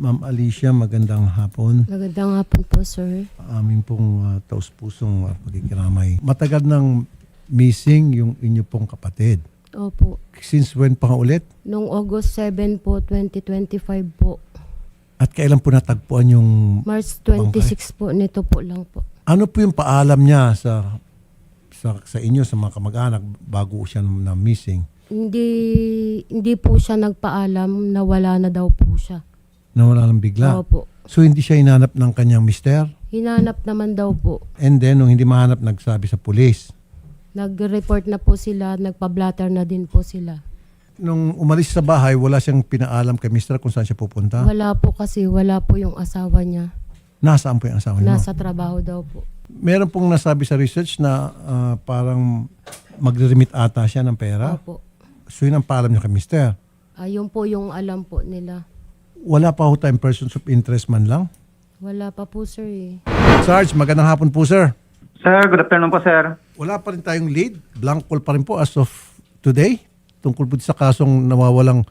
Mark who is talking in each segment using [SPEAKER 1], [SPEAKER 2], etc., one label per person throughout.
[SPEAKER 1] Ma'am Alicia, magandang hapon.
[SPEAKER 2] Magandang hapon po, sir.
[SPEAKER 1] Aming pong taus-pusong pagkikiramay. Matagal nang missing yung inyo pong kapatid.
[SPEAKER 2] Opo.
[SPEAKER 1] Since when pa ulit?
[SPEAKER 2] Noong August 7 po, 2025 po.
[SPEAKER 1] At kailan po natagpuan yung...
[SPEAKER 2] March 26 po, nito po lang po.
[SPEAKER 1] Ano po yung paalam niya sa inyo, sa mga kamag-anak, bago siya na missing?
[SPEAKER 2] Hindi po siya nagpaalam na wala na daw po siya.
[SPEAKER 1] Nawala lang bigla?
[SPEAKER 2] Opo.
[SPEAKER 1] So hindi siya hinanap ng kanyang mister?
[SPEAKER 2] Hinanap naman daw po.
[SPEAKER 1] And then, nung hindi mahanap, nagsabi sa pulis.
[SPEAKER 2] Nag-report na po sila, nagpa-blatter na din po sila.
[SPEAKER 1] Nung umalis sa bahay, wala siyang pinaalam kay mister kung saan siya pupunta?
[SPEAKER 2] Wala po kasi, wala po yung asawa niya.
[SPEAKER 1] Nasaan po yung asawa niyo?
[SPEAKER 2] Nasa trabaho daw po.
[SPEAKER 1] Meron pong nasabi sa research na parang magre-remit ata siya ng pera.
[SPEAKER 2] Opo.
[SPEAKER 1] So yun ang paalam niya kay mister.
[SPEAKER 2] Ayun po yung alam po nila.
[SPEAKER 1] Wala pa ho tayong persons of interest man lang?
[SPEAKER 2] Wala pa po, sir eh.
[SPEAKER 1] Sarge, magandang hapon po sir.
[SPEAKER 3] Sir, good afternoon po, sir.
[SPEAKER 1] Wala pa rin tayong lead. Blank call pa rin po as of today. Tungkol po sa kasong nawawalang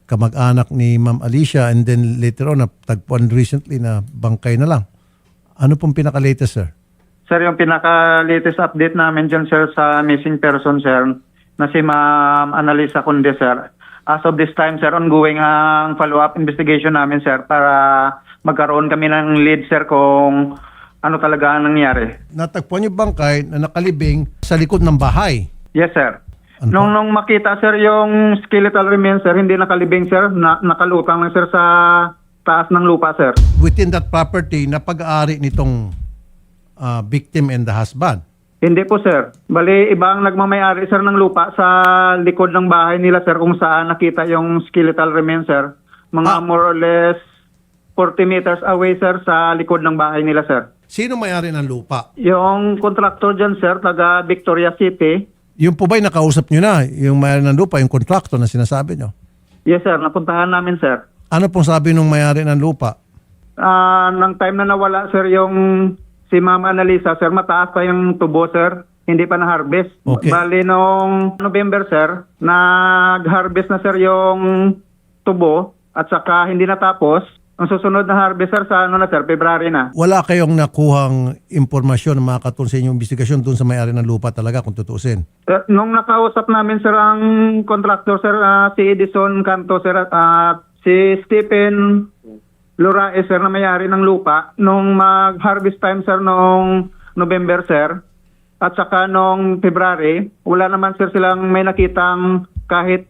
[SPEAKER 1] kamag-anak ni Ma'am Alicia and then later on, tagpuan recently na bangkay na lang. Ano pong pinaka-latest, sir?
[SPEAKER 3] Sir, yung pinaka-latest update namin dyan, sir, sa missing person, sir, na si Ma'am Annalisa Conde, sir. As of this time, sir, ongoing ang follow-up investigation namin, sir, para magkaroon kami ng lead, sir, kung ano talaga ang nangyari.
[SPEAKER 1] Natagpuan yung bangkay na nakalibing sa likod ng bahay.
[SPEAKER 3] Yes, sir.
[SPEAKER 1] Ano
[SPEAKER 3] Nung makita, sir, yung skeletal remains, sir, hindi nakalibing, sir, nakalutang lang, sir, sa taas ng lupa, sir.
[SPEAKER 1] Within that property na pag-aari nitong victim and the husband.
[SPEAKER 3] Hindi po, sir. Bali, ibang nagmamayari, sir, ng lupa sa likod ng bahay nila, sir, kung saan nakita yung skeletal remains, sir. Mga more or less 40 meters away, sir, sa likod ng bahay nila, sir.
[SPEAKER 1] Sino may-ari ng lupa?
[SPEAKER 3] Yung contractor dyan, sir, taga Victoria City.
[SPEAKER 1] Yung po ba'y nakausap nyo na? Yung may-ari ng lupa, yung contractor na sinasabi nyo?
[SPEAKER 3] Yes, sir. Napuntahan namin, sir.
[SPEAKER 1] Ano pong sabi nung may-ari ng lupa?
[SPEAKER 3] Nang time na nawala, sir, yung si Ma'am Annalisa, sir, mataas pa yung tubo, sir. Hindi pa na-harvest.
[SPEAKER 1] Okay.
[SPEAKER 3] Bali, noong November, sir, nag-harvest na, sir, yung tubo at saka hindi natapos. Ang susunod na harvest, sir, sa ano na, sir, February na.
[SPEAKER 1] Wala kayong nakuhang impormasyon na makakatulong sa inyong investigasyon doon sa may-ari ng lupa talaga kung tutuusin?
[SPEAKER 3] Nung nakausap namin, sir, ang contractor, sir, si Edison Canto, sir, at si Stephen Lurae, sir, na may-ari ng lupa, nung mag-harvest time, sir, noong November, sir, at saka noong February, wala naman, sir, silang may nakitang kahit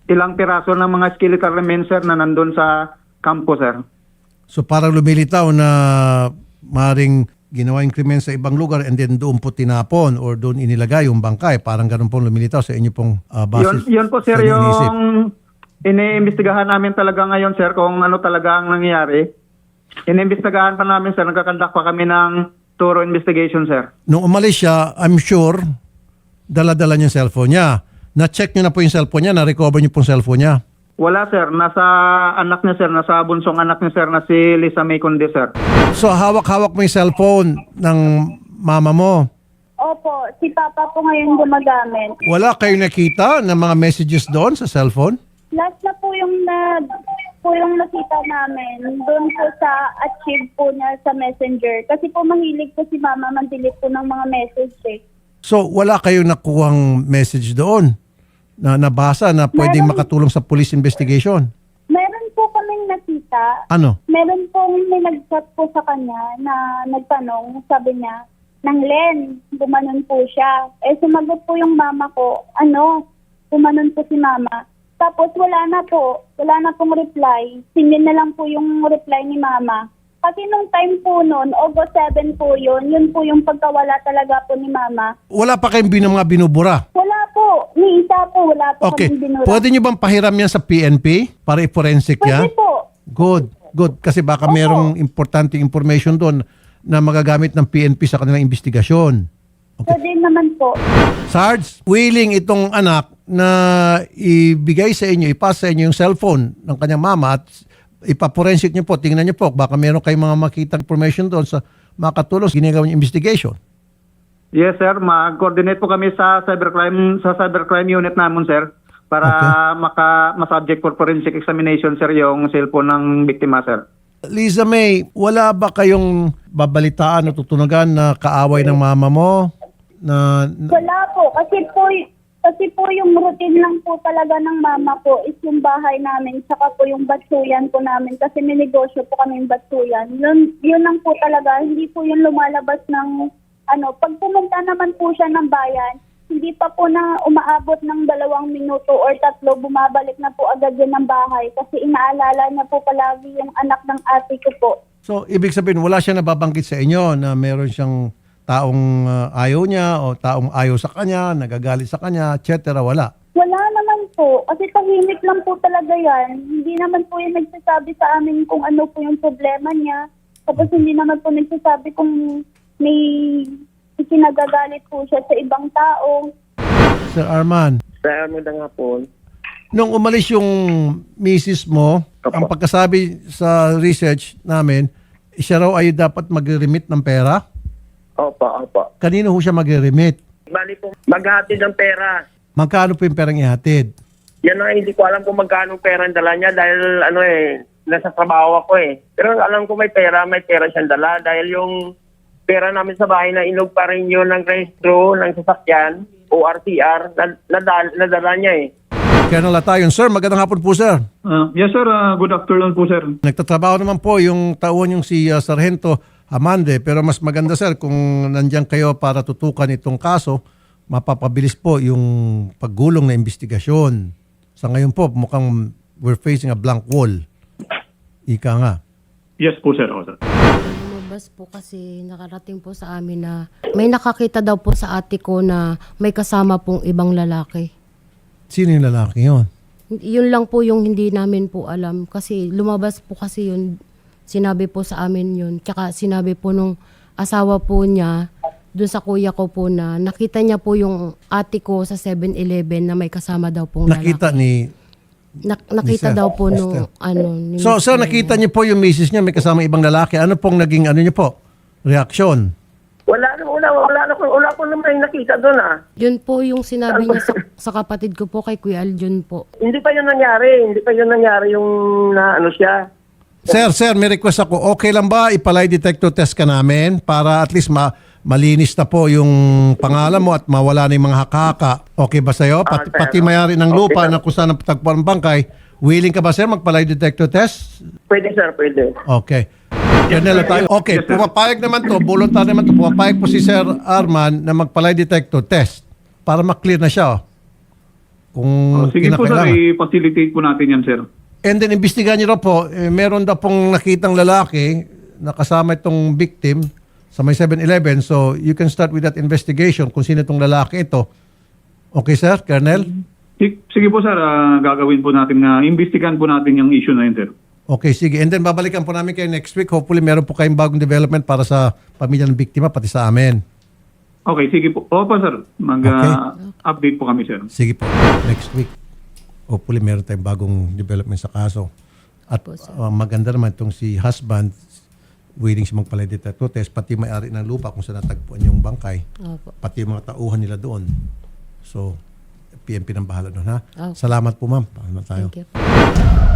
[SPEAKER 3] ilang piraso ng mga skeletal remains, sir, na nandun sa kampo, sir.
[SPEAKER 1] So parang lumilitaw na maring ginawa yung krimen sa ibang lugar and then doon po tinapon or doon inilagay yung bangkay. Parang ganun pong lumilitaw sa inyo pong basis.
[SPEAKER 3] Yun po, sir,
[SPEAKER 1] sa inyong inisip.
[SPEAKER 3] yung iniimbestigahan namin talaga ngayon, sir, kung ano talaga ang nangyari. Iniimbestigahan pa namin, sir. Nagkakandak pa kami ng thorough investigation, sir.
[SPEAKER 1] Nung umalis siya, I'm sure, dala-dala niya yung cellphone niya. Na-check niyo na po yung cellphone niya, na-recover niyo po yung cellphone niya.
[SPEAKER 3] Wala, sir. Nasa anak niya, sir. Nasa bunsong anak niya, sir, na si Lisa May Conde, sir.
[SPEAKER 1] So hawak-hawak mo yung cellphone ng mama mo.
[SPEAKER 4] Opo, si Papa po ngayon gumagamit.
[SPEAKER 1] Wala kayong nakita ng mga messages doon sa cellphone?
[SPEAKER 4] Last na po yung nakita namin doon po sa achieve po niya sa Messenger. Kasi po mahilig po si Mama mag-delete po ng mga message eh.
[SPEAKER 1] So wala kayong nakuhang message doon na nabasa na pwedeng
[SPEAKER 4] Meron.
[SPEAKER 1] makatulong sa police investigation?
[SPEAKER 4] Meron po kaming nakita.
[SPEAKER 1] Ano?
[SPEAKER 4] Meron po may nag-chat po sa kanya na nagtanong, sabi niya, ng Len, gumanon po siya. Eh sumagot po yung mama ko, gumanon po si Mama. Tapos wala na pong reply. Sinin na lang po yung reply ni Mama. Kasi nung time po noon, August 7 po yun po yung pagkawala talaga po ni Mama.
[SPEAKER 1] Wala pa kayong mga binubura?
[SPEAKER 4] Wala po, ni isa po, wala po
[SPEAKER 1] Okay.
[SPEAKER 4] kaming binura.
[SPEAKER 1] Pwede nyo bang pahiram yan sa PNP para i-forensic yan?
[SPEAKER 4] Pwede po.
[SPEAKER 1] Good. Good. Kasi baka
[SPEAKER 4] Opo.
[SPEAKER 1] merong importante information doon na magagamit ng PNP sa kanilang investigasyon.
[SPEAKER 4] Pwede naman po.
[SPEAKER 1] Sarge, willing itong anak na ibigay sa inyo, ipasa sa inyo yung cellphone ng kanyang mama at ipaporensik niyo po, tingnan niyo po, baka meron kayong mga makita information doon sa makatulong sa ginagawa niyong investigation.
[SPEAKER 3] Yes, sir. Mag-coordinate po kami sa cybercrime unit namin, sir, para
[SPEAKER 1] Okay.
[SPEAKER 3] ma-subject for forensic examination, sir, yung cellphone ng biktima, sir.
[SPEAKER 1] Liza May, wala ba kayong babalitaan o tutunagan na kaaway ng mama mo?
[SPEAKER 4] Wala po. Kasi po yung routine lang po talaga ng mama ko is yung bahay namin, saka po yung batsuyan po namin. Kasi may negosyo po kami yung batsuyan. Yun lang po talaga. Hindi po yung lumalabas ng pag pumunta naman po siya ng bayan, hindi pa po na umaabot ng 2 minuto or 3, bumabalik na po agad yun ng bahay kasi inaalala niya po palagi yung anak ng ate ko po.
[SPEAKER 1] So, ibig sabihin, wala siya nababanggit sa inyo na meron siyang taong ayaw niya o taong ayaw sa kanya, nagagalit sa kanya, etc. Wala.
[SPEAKER 4] Wala naman po. Kasi tahimik lang po talaga yan. Hindi naman po yung nagsasabi sa amin kung ano po yung problema niya. Tapos hindi naman po nagsasabi kung may ikinagagalit po siya sa ibang tao.
[SPEAKER 1] Sir Arman,
[SPEAKER 5] Sir, magandang hapon.
[SPEAKER 1] nung umalis yung misis mo,
[SPEAKER 5] Opo.
[SPEAKER 1] ang pagkasabi sa research namin, siya raw ay dapat mag-remit ng pera.
[SPEAKER 5] Opo.
[SPEAKER 1] Kanino ho siya mag-remit?
[SPEAKER 5] Bali po, maghatid ng pera.
[SPEAKER 1] Magkano po yung perang ihatid?
[SPEAKER 5] Yan na, hindi ko alam kung magkano pera ang dala niya dahil nasa trabaho ako eh. Pero alam ko may pera siyang dala dahil yung pera namin sa bahay na inog pa rin yun ng rehistro ng sasakyan o RTR nadala niya eh.
[SPEAKER 1] Colonel Latayon. Sir, magandang hapon po, sir.
[SPEAKER 3] Yes, sir. Good afternoon po, sir.
[SPEAKER 1] Nagtatrabaho naman po yung tauhan yung si Sargento Amande, pero mas maganda, sir, kung nandiyan kayo para tutukan itong kaso, mapapabilis po yung paggulong na investigasyon. Sa ngayon po, mukhang we're facing a blank wall. Ika nga.
[SPEAKER 3] Yes po, sir.
[SPEAKER 2] Lumabas po kasi nakarating po sa amin na may nakakita daw po sa ate ko na may kasama pong ibang lalaki.
[SPEAKER 1] Sino yung lalaki yun?
[SPEAKER 2] Yun lang po yung hindi namin po alam kasi lumabas po kasi yun, sinabi po sa amin yun. Tsaka sinabi po nung asawa po niya, dun sa kuya ko po na nakita niya po yung ate ko sa 7-Eleven na may kasama daw pong
[SPEAKER 1] Nakita
[SPEAKER 2] lalaki.
[SPEAKER 1] ni
[SPEAKER 2] Nakita
[SPEAKER 1] Ni
[SPEAKER 2] daw
[SPEAKER 1] Sir
[SPEAKER 2] po
[SPEAKER 1] Esther.
[SPEAKER 2] nung ni
[SPEAKER 1] So,
[SPEAKER 2] Mr.
[SPEAKER 1] sir, nakita niyo po yung misis niya may kasama ibang lalaki. Ano pong naging niyo po? Reaksyon?
[SPEAKER 5] Wala ko naman nakita doon ah.
[SPEAKER 2] Yun po yung sinabi niya sa kapatid ko po kay Kuya Aljun po.
[SPEAKER 5] Hindi pa yun nangyari yung na siya.
[SPEAKER 1] Sir, may request ako. Okay lang ba ipalay detector test ka namin para at least malinis na po yung pangalan mo at mawala na yung mga haka-haka? Okay ba sa'yo?
[SPEAKER 5] Sir.
[SPEAKER 1] Pati may-ari ng
[SPEAKER 5] Okay,
[SPEAKER 1] lupa
[SPEAKER 5] sir.
[SPEAKER 1] na kung saan tagpuan ang bangkay, willing ka ba, sir, magpalay detector test?
[SPEAKER 5] Pwede sir, pwede.
[SPEAKER 1] Okay. Colonel tayo. Okay, pumapayag naman to, voluntary naman to, pumapayag po si Sir Arman na magpalay detector test para maklear na siya. Kung
[SPEAKER 3] Sige po, sir.
[SPEAKER 1] kinakailangan.
[SPEAKER 3] I-facilitate po natin yan, sir.
[SPEAKER 1] And then, imbestigahan niyo raw po, meron daw pong nakitang lalaki na kasama itong victim sa may 7-Eleven. So, you can start with that investigation kung sino itong lalaki ito. Okay, sir? Colonel?
[SPEAKER 3] Sige po, sir. Gagawin po natin na imbestigahan po natin yung issue na yun, sir.
[SPEAKER 1] Okay, sige. And then, babalikan po namin kayo next week. Hopefully, meron po kayong bagong development para sa pamilya ng biktima, pati sa amin.
[SPEAKER 3] Okay, sige po. Opo, sir. Mag-update po kami, sir.
[SPEAKER 1] Sige po. Next week. Hopefully, meron tayong bagong development sa kaso. At
[SPEAKER 2] Opo, sir.
[SPEAKER 1] maganda naman itong si husband, willing siya magpalay detector test, pati may-ari ng lupa kung saan natagpuan yung bangkay,
[SPEAKER 2] Opo.
[SPEAKER 1] pati yung mga tauhan nila doon. So, PNP ng bahala doon, ha?
[SPEAKER 2] Opo.
[SPEAKER 1] Salamat po, ma'am. Paano tayo?
[SPEAKER 2] Thank you.